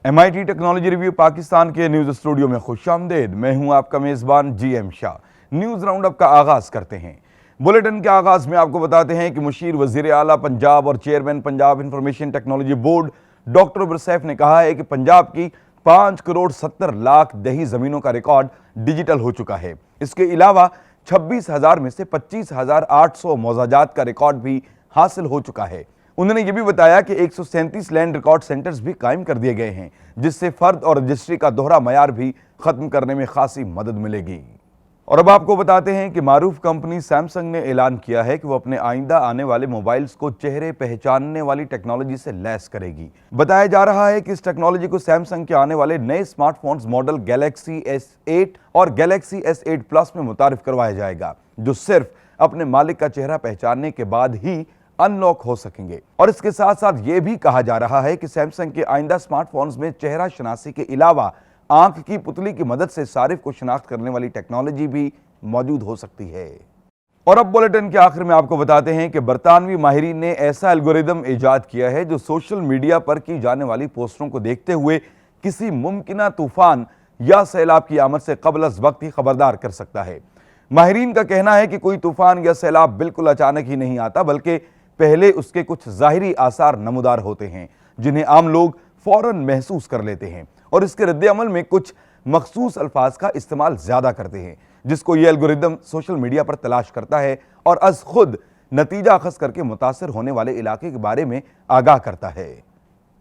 MIT technology review Pakistan के news studio में खुशामदीद। मैं हूं आपका मेजबान GM शाह। न्यूज राउंडअप का आगाज करते हैं। बुलेटिन के आगाज में आपको बताते हैं कि मुशीर वजीर आला पंजाब और chairman Punjab information technology board doctor उबरसैफ ने कहा है कि पंजाब की 5 करोड़ 70 लाख दही जमीनों का रिकॉर्ड डिजिटल हो चुका है। इसके अलावा 26,000 में से 25,800 मौजाजात का रिकॉर्ड भी हासिल हो चुका है। उन्होंने यह भी बताया कि 137 लैंड रिकॉर्ड सेंटर्स भी कायम कर दिए गए हैं, जिससे फर्द और रजिस्ट्री का दोहरा मयार भी खत्म करने में खासी मदद मिलेगी। और अब आपको बताते हैं कि मारूफ कंपनी सैमसंग ने ऐलान किया है कि वो अपने आइंदा आने वाले मोबाइल्स को चेहरे पहचानने वाली टेक्नोलॉजी से लैस करेगी। बताया जा रहा है कि इस टेक्नोलॉजी को सैमसंग के आने वाले नए स्मार्टफोन्स मॉडल गैलेक्सी S8 और गैलेक्सी S8 प्लस में मुतारिफ करवाया जाएगा, जो सिर्फ अपने मालिक का चेहरा पहचानने के बाद ही अनलॉक हो सकेंगे। और इसके साथ साथ यह भी कहा जा रहा है कि सैमसंग के आइंदा स्मार्टफोन्स में चेहरा शनासी के अलावा आंख की पुतली की मदद से सारिफ को शिनाख्त करने वाली टेक्नोलॉजी भी मौजूद हो सकती है। और अब बुलेटिन के आखिर में आपको बताते हैं कि बरतानवी माहिरीन ने ऐसा एल्गोरिदम इजाद किया है जो सोशल मीडिया पर की जाने वाली पोस्टरों को देखते हुए किसी मुमकिना तूफान या सैलाब की आमद से कबल अज वक्त ही खबरदार कर सकता है। माहिरीन का कहना है कि कोई तूफान या सैलाब बिल्कुल अचानक ही नहीं आता, बल्कि पहले उसके कुछ जाहिरी आसार नमूदार होते हैं, जिन्हें आम लोग फौरन महसूस कर लेते हैं और इसके रद्द-ए-अमल में कुछ मखसूस अल्फाज का इस्तेमाल ज्यादा करते हैं, जिसको यह एल्गोरिदम सोशल मीडिया पर तलाश करता है और अज खुद नतीजा अखज़ करके मुतासर होने वाले इलाके के बारे में आगाह करता है।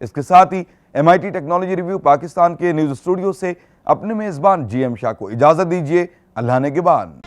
इसके साथ ही MIT टेक्नोलॉजी रिव्यू पाकिस्तान के न्यूज स्टूडियो से अपने मेजबान GM शाह को इजाजत दीजिए। अल्लाह ने निगहबान।